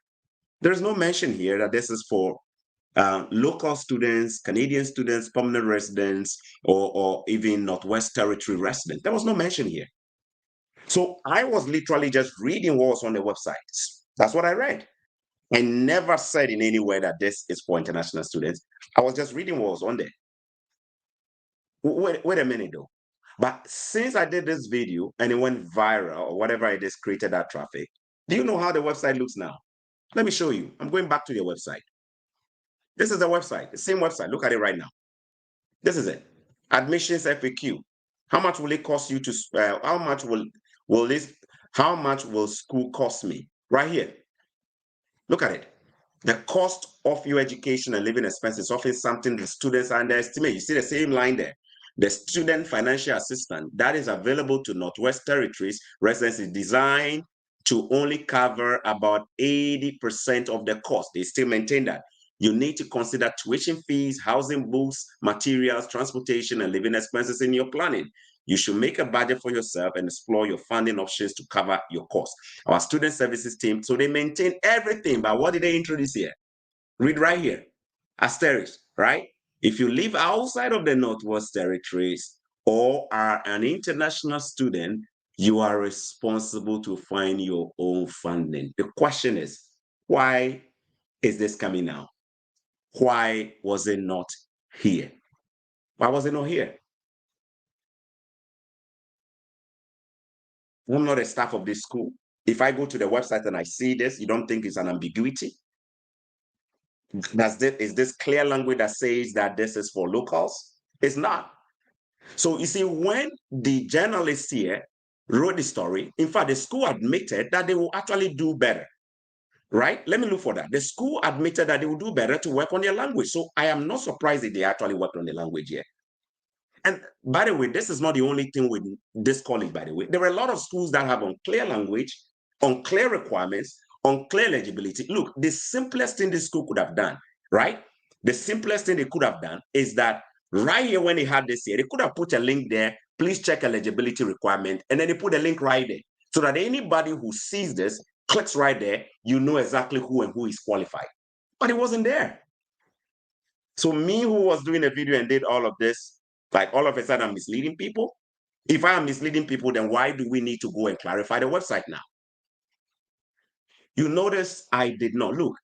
Speaker 1: There's no mention here that this is for local students, Canadian students, permanent residents, or even Northwest Territory residents. There was no mention here. So I was literally just reading what was on the website. That's what I read. I never said in any way that this is for international students. I was just reading what was on there. Wait a minute though. But since I did this video and it went viral or whatever it is, created that traffic, do you know how the website looks now? Let me show you. I'm going back to your website. This is the website, the same website. Look at it right now. This is it. Admissions FAQ. How much will it cost you to? How much will this? How much will school cost me? Right here. Look at it. The cost of your education and living expenses is often something the students underestimate. You see the same line there. The student financial assistance that is available to Northwest Territories residents is designed to only cover about 80% of the cost. They still maintain that. You need to consider tuition fees, housing, books, materials, transportation, and living expenses in your planning. You should make a budget for yourself and explore your funding options to cover your costs. Our student services team, so they maintain everything. But what did they introduce here? Read right here. Asterisk, right? If you live outside of the Northwest Territories or are an international student, you are responsible to find your own funding. The question is, why is this coming now? Why was it not here? Why was it not here? I'm not a staff of this school. If I go to the website and I see this, you don't think it's an ambiguity? Is this clear language that says that this is for locals? It's not. So you see, when the journalists here wrote the story, in fact, the school admitted that they will actually do better, right? Let me look for that. The school admitted that they will do better to work on their language. So I am not surprised that they actually worked on the language here. And by the way, this is not the only thing with this college, by the way. There are a lot of schools that have unclear language, unclear requirements, unclear eligibility. Look, the simplest thing this school could have done, right? The simplest thing they could have done is that right here when they had this here, they could have put a link there, please check eligibility requirement, and then they put a link right there so that anybody who sees this, clicks right there, you know exactly who and who is qualified. But it wasn't there. So me who was doing a video and did all of this, like all of a sudden I'm misleading people. If I am misleading people, then why do we need to go and clarify the website now? You notice I did not. Look,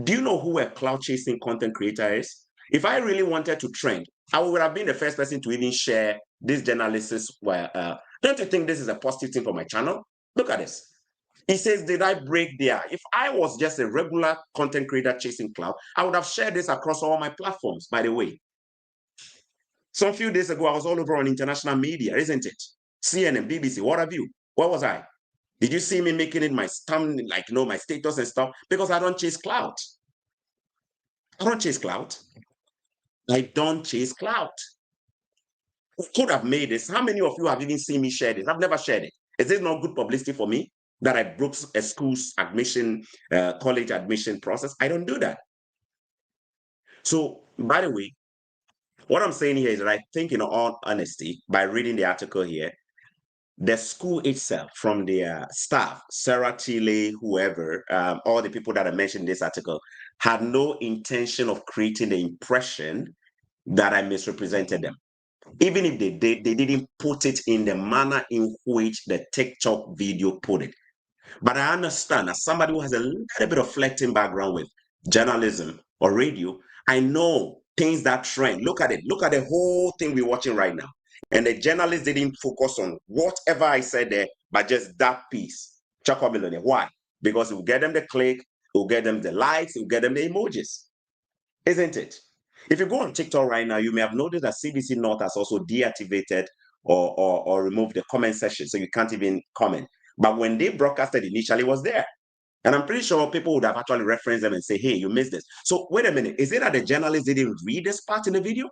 Speaker 1: do you know who a cloud chasing content creator is? If I really wanted to trend, I would have been the first person to even share this journalist's. Don't you think this is a positive thing for my channel? Look at this. He says, did I break there? If I was just a regular content creator chasing cloud, I would have shared this across all my platforms, by the way. Some few days ago, I was all over on international media, isn't it? CNN, BBC, what have you? Where was I? Did you see me making it my stamp, like, my status and stuff? Because I don't chase clout. I don't chase clout. I don't chase clout. Who could have made this? How many of you have even seen me share this? I've never shared it. Is this not good publicity for me that I broke a school's admission, college admission process? I don't do that. So, by the way, what I'm saying here is that I think, in all honesty, by reading the article here, the school itself, from their staff, Sarah Chile, whoever, all the people that I mentioned in this article, had no intention of creating the impression that I misrepresented them. Even if they did, they didn't put it in the manner in which the TikTok video put it. But I understand, as somebody who has a little bit of flirting background with journalism or radio, I know things that trend. Look at it. Look at the whole thing we're watching right now. And the journalists didn't focus on whatever I said there, but just that piece. Choco Millionaire. Why? because it will get them the click, it will get them the likes, it will get them the emojis, isn't it? If you go on TikTok right now, you may have noticed that CBC North has also deactivated or removed the comment section, so you can't even comment. But when they broadcasted initially, it was there. And I'm pretty sure people would have actually referenced them and say, hey, you missed this. So wait a minute, is it that the journalist didn't read this part in the video?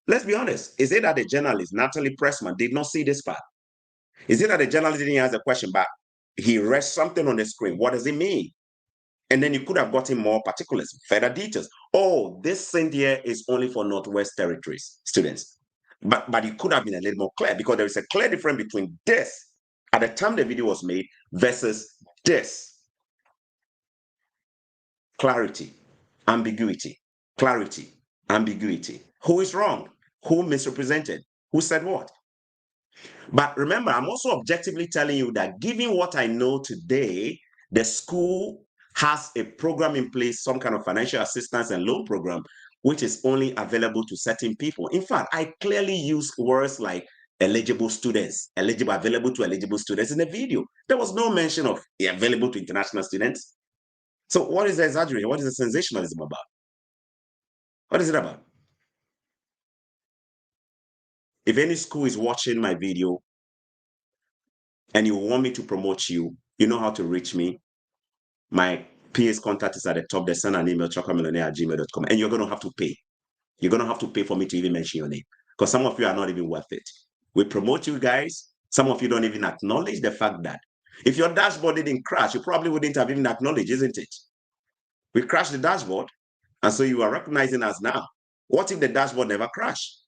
Speaker 1: Let's be honest. Is it that the journalist, Natalie Pressman, did not see this part? Is it that the journalist didn't ask a question back? He read something on the screen. What does it mean? And then you could have gotten more particulars, further details. Oh, this thing here is only for Northwest Territories students. But it could have been a little more clear, because there is a clear difference between this at the time the video was made versus this. Clarity, ambiguity, clarity, ambiguity. Who is wrong? Who misrepresented? Who said what? But remember, I'm also objectively telling you that given what I know today, the school has a program in place, some kind of financial assistance and loan program, which is only available to certain people. In fact, I clearly use words like eligible students, available to eligible students in the video. There was no mention of available to international students. So what is the exaggeration? What is the sensationalism about? What is it about? If any school is watching my video and you want me to promote you, you know how to reach me. My PA's contact is at the top. They send an email, chocolmillionaire@gmail.com, and you're going to have to pay. You're going to have to pay for me to even mention your name, because some of you are not even worth it. We promote you guys. Some of you don't even acknowledge the fact that if your dashboard didn't crash, you probably wouldn't have even acknowledged, isn't it? We crashed the dashboard, and so you are recognizing us now. What if the dashboard never crashed?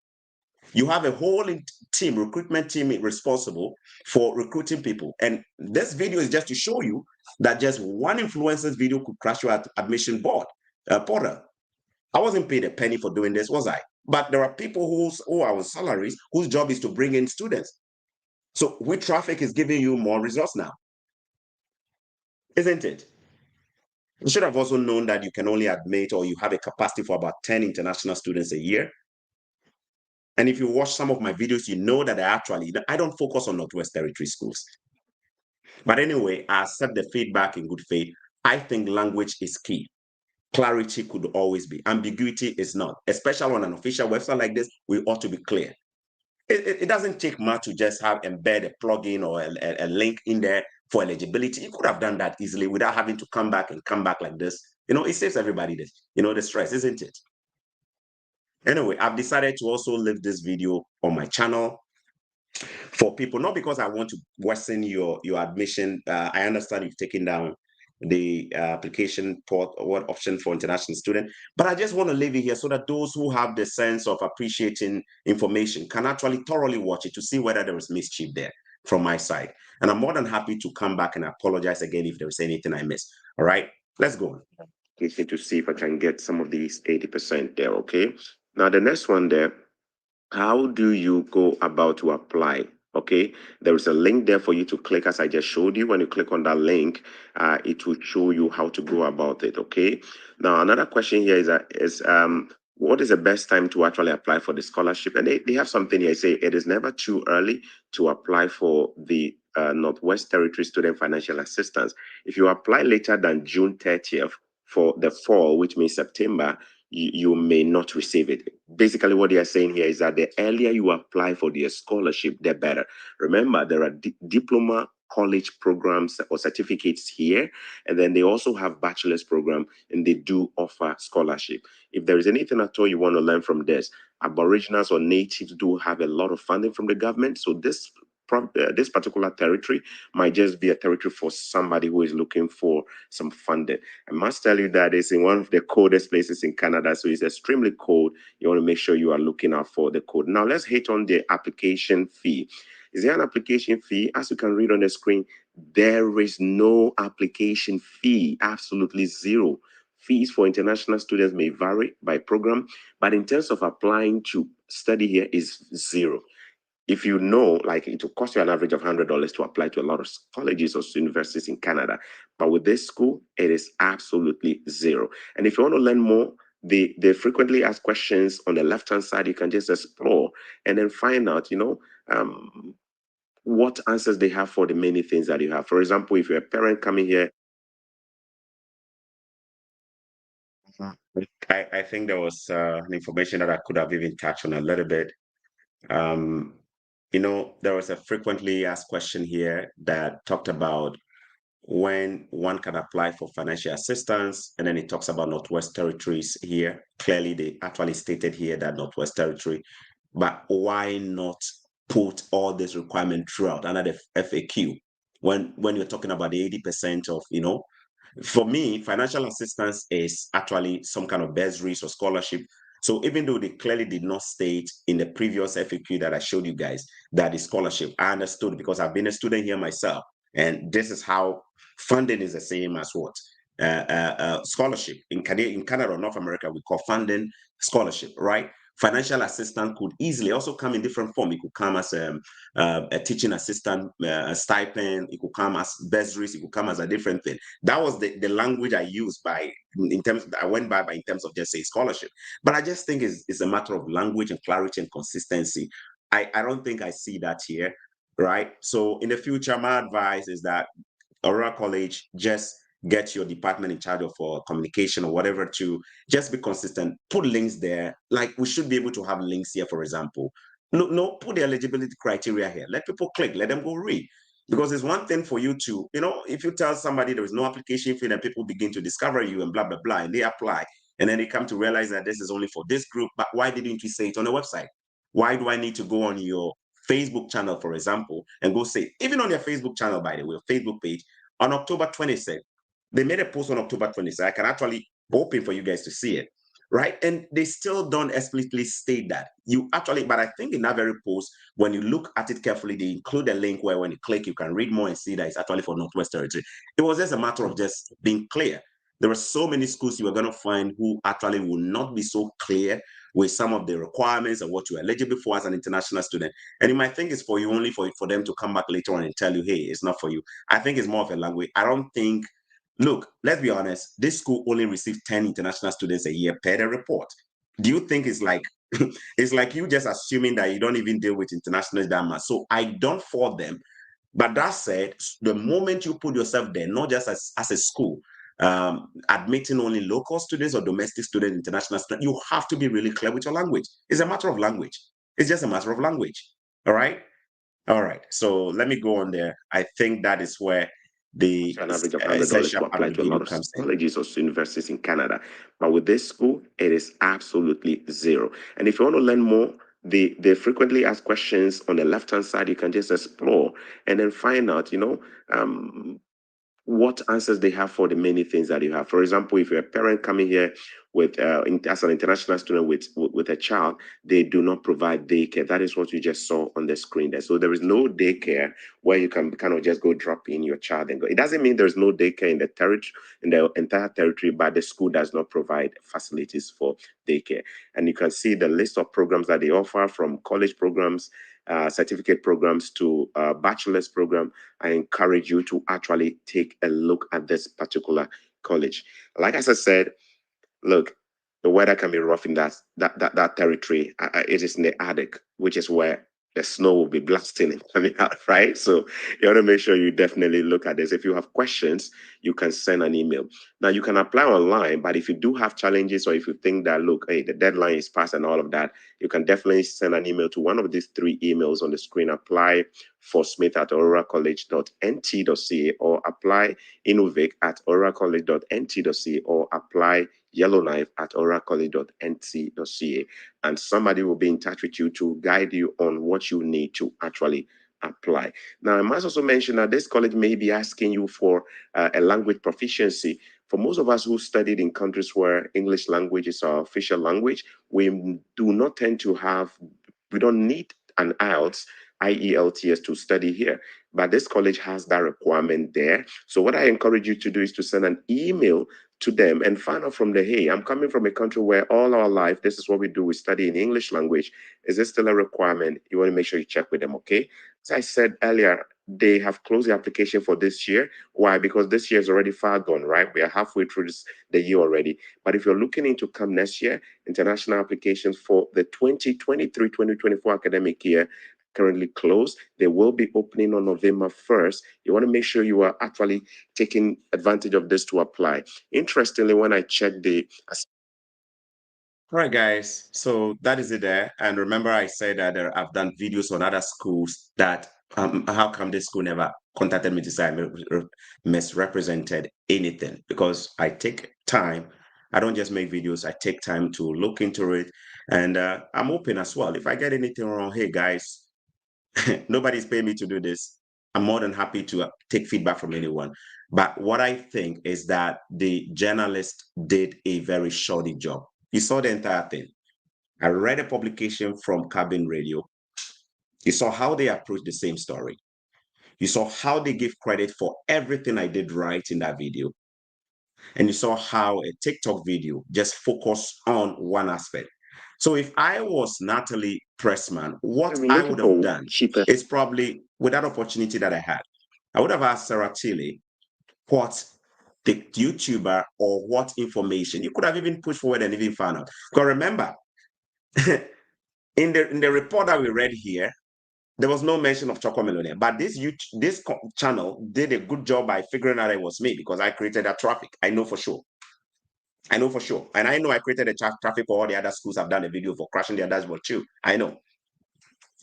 Speaker 1: You have a whole team, recruitment team responsible for recruiting people. And this video is just to show you that just one influencer's video could crash your admission board portal. I wasn't paid a penny for doing this, was I? But there are people who are on salaries whose job is to bring in students. So with traffic is giving you more results now, isn't it? You should have also known that you can only admit, or you have a capacity for about 10 international students a year. And if you watch some of my videos, you know that I don't focus on Northwest Territory schools. But anyway, I accept the feedback in good faith. I think language is key. Clarity could always be. Ambiguity is not. Especially on an official website like this, we ought to be clear. It doesn't take much to just embed a plugin or a link in there for eligibility. You could have done that easily without having to come back like this. It saves everybody the stress, isn't it? Anyway, I've decided to also leave this video on my channel for people, not because I want to worsen your admission. I understand you've taken down the application port or what option for international student, but I just want to leave it here so that those who have the sense of appreciating information can actually thoroughly watch it to see whether there is mischief there from my side. And I'm more than happy to come back and apologize again if there is anything I missed. All right, let's go on.
Speaker 3: To see if I can get some of these 80% there, okay? Now, the next one there, how do you go about to apply? Okay, there is a link there for you to click, as I just showed you. When you click on that link, it will show you how to go about it. Okay. Now, another question here is what is the best time to actually apply for the scholarship? And they have something here. Say it is never too early to apply for the Northwest Territory Student Financial Assistance. If you apply later than June 30th for the fall, which means September, you may not receive it. Basically, what they are saying here is that the earlier you apply for the scholarship, the better. Remember, there are diploma college programs or certificates here, and then they also have bachelor's program, and they do offer scholarship. If there is anything at all you want to learn from this, Aboriginals or natives do have a lot of funding from the government, so this particular territory might just be a territory for somebody who is looking for some funding. I must tell you that it's in one of the coldest places in Canada, so it's extremely cold. You want to make sure you are looking out for the code. Now let's hit on the application fee. Is there an application fee? As you can read on the screen, there is no application fee, absolutely zero. Fees for international students may vary by program, but in terms of applying to study here is zero. If you know, like it will cost you an average of $100 to apply to a lot of colleges or universities in Canada. But with this school, it is absolutely zero. And if you want to learn more, they frequently ask questions on the left-hand side. You can just explore and then find out, what answers they have for the many things that you have. For example, if you're a parent coming here.
Speaker 1: I think there was an information that I could have even touched on a little bit. Um, there was a frequently asked question here that talked about when one can apply for financial assistance, and then it talks about Northwest Territories here. Clearly, they actually stated here that Northwest Territory, but why not put all this requirement throughout under the FAQ when you're talking about the 80% of, for me, financial assistance is actually some kind of bursaries or scholarship. So even though they clearly did not state in the previous FAQ that I showed you guys that is scholarship, I understood because I've been a student here myself, and this is how funding is the same as what scholarship in Canada or North America we call funding scholarship, right? Financial assistance could easily also come in different form. It could come as a teaching assistant, a stipend. It could come as bursaries. It could come as a different thing. That was the language I used in terms. I went by in terms of just say scholarship. But I just think it's a matter of language and clarity and consistency. I don't think I see that here, right? So in the future, my advice is that Aurora College, just get your department in charge of communication or whatever to just be consistent. Put links there. Like we should be able to have links here, for example. No, put the eligibility criteria here. Let people click, let them go read. Because it's one thing for you to, if you tell somebody there is no application fee, then people begin to discover you and blah, blah, blah, and they apply. And then they come to realize that this is only for this group. But why didn't you say it on the website? Why do I need to go on your Facebook channel, for example, and go say, even on your Facebook channel, by the way, Facebook page, on October 26th, they made a post on October 26th. I can actually open for you guys to see it, right? And they still don't explicitly state that. But I think in that very post, when you look at it carefully, they include a link where when you click, you can read more and see that it's actually for Northwest Territory. It was just a matter of just being clear. There are so many schools you are going to find who actually will not be so clear with some of the requirements and what you're eligible for as an international student. And you might think it's for you only for them to come back later on and tell you, hey, it's not for you. I think it's more of a language. I don't think, look, let's be honest, this school only receives 10 international students a year per the report. Do you think it's like it's like you just assuming that you don't even deal with internationals that much? So I don't fault them. But that said, the moment you put yourself there, not just as a school, admitting only local students or domestic students, international students, you have to be really clear with your language. It's a matter of language. It's just a matter of language. All right. All right. So let me go on there. I think that is where the
Speaker 3: An average of $100
Speaker 1: essential
Speaker 3: to
Speaker 1: part
Speaker 3: apply
Speaker 1: of the
Speaker 3: to a lot
Speaker 1: video
Speaker 3: of
Speaker 1: comes in.
Speaker 3: colleges or universities in Canada. But with this school, it is absolutely zero. And if you want to learn more, the frequently asked questions on the left hand side, you can just explore and then find out, what answers they have for the many things that you have. For example, if you're a parent coming here with as an international student with a child, they do not provide daycare. That is what you just saw on the screen there. So there is no daycare where you can kind of just go drop in your child and go. It doesn't mean there's no daycare in the territory, in the entire territory, but the school does not provide facilities for daycare. And you can see the list of programs that they offer, from college programs, certificate programs to bachelor's program. I encourage you to actually take a look at this particular college. Like as I said, look, the weather can be rough in that territory. It is in the Arctic, which is where the snow will be blasting and coming out, right? So you want to make sure you definitely look at this. If you have questions, you can send an email. Now you can apply online, but if you do have challenges, or if you think that, look, hey, the deadline is past and all of that, you can definitely send an email to one of these three emails on the screen. Apply for Smith at aurora.college.nt.ca, or apply Innovic at aurora.college.nt.ca, or apply Yellowknife at aurora.college.nt.ca, and somebody will be in touch with you to guide you on what you need to actually apply. Now, I must also mention that this college may be asking you for a language proficiency. For most of us who studied in countries where English language is our official language, we do not tend to we don't need an IELTS to study here. But this college has that requirement there. So what I encourage you to do is to send an email to them and find out from them, hey, I'm coming from a country where all our life, this is what we do. We study in English language. Is this still a requirement? You want to make sure you check with them, okay? As I said earlier, they have closed the application for this year. Why? Because this year is already far gone, right? We are halfway through the year already. But if you're looking into come next year, international applications for the 2023-2024 academic year currently closed. They will be opening on November 1st. You want to make sure you are actually taking advantage of this to apply. Interestingly, when I checked
Speaker 1: All right, guys. So that is it there. And remember, I said that I've done videos on other schools that how come this school never contacted me to say I misrepresented anything? Because I take time. I don't just make videos. I take time to look into it, and I'm open as well. If I get anything wrong, hey guys, nobody's paying me to do this. I'm more than happy to take feedback from anyone. But what I think is that the journalist did a very shoddy job. You saw the entire thing. I read a publication from Cabin Radio. You saw how they approached the same story. You saw how they give credit for everything I did right in that video. And you saw how a TikTok video just focused on one aspect. So if I was Natalie Pressman, what I would have done is probably with that opportunity that I had, I would have asked Sarah Tilly what the YouTuber or what information you could have even pushed forward and even found out. Because remember, in the report that we read here, there was no mention of Choco Millionaire, but this channel did a good job by figuring out it was me because I created that traffic. I know for sure. I know for sure. And I know I created a traffic for all the other schools. I've done a video for crashing their dashboard too. I know.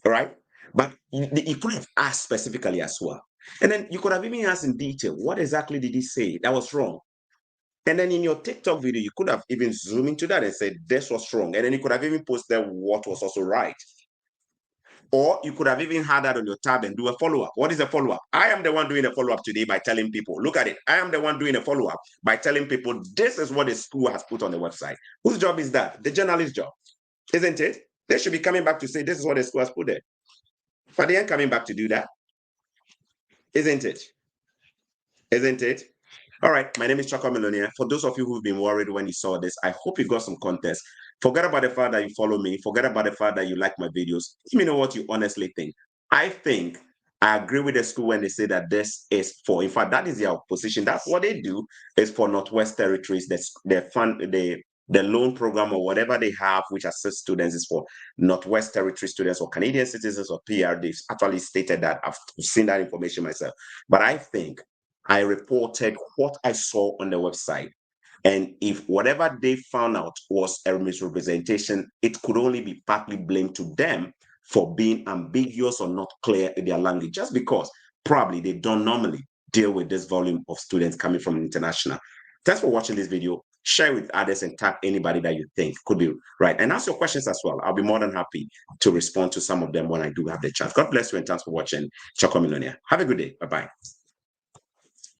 Speaker 1: All right. But you could have asked specifically as well. And then you could have even asked in detail, what exactly did he say that was wrong? And then in your TikTok video, you could have even zoomed into that and said, this was wrong. And then you could have even posted what was also right. Or you could have even had that on your tab and do a follow-up. What is a follow-up? I am the one doing a follow-up today by telling people, look at it. I am the one doing a follow-up by telling people, this is what the school has put on the website. Whose job is that? The journalist's job, isn't it? They should be coming back to say, this is what the school has put there. But they ain't coming back to do that, isn't it? Isn't it? All right, my name is Choco Millionaire. For those of you who've been worried when you saw this, I hope you got some context. Forget about the fact that you follow me. Forget about the fact that you like my videos. Let me know what you honestly think. I think I agree with the school when they say that this is for, in fact, that is their position. That's what they do, is for Northwest Territories. The loan program or whatever they have, which assists students, is for Northwest Territory students or Canadian citizens or PR. They've actually stated that. I've seen that information myself. But I think I reported what I saw on the website. And if whatever they found out was a misrepresentation, it could only be partly blamed to them for being ambiguous or not clear in their language, just because probably they don't normally deal with this volume of students coming from international. Thanks for watching this video. Share with others and tag anybody that you think could be right. And ask your questions as well. I'll be more than happy to respond to some of them when I do have the chance. God bless you and thanks for watching Choco Millionaire. Have a good day. Bye-bye.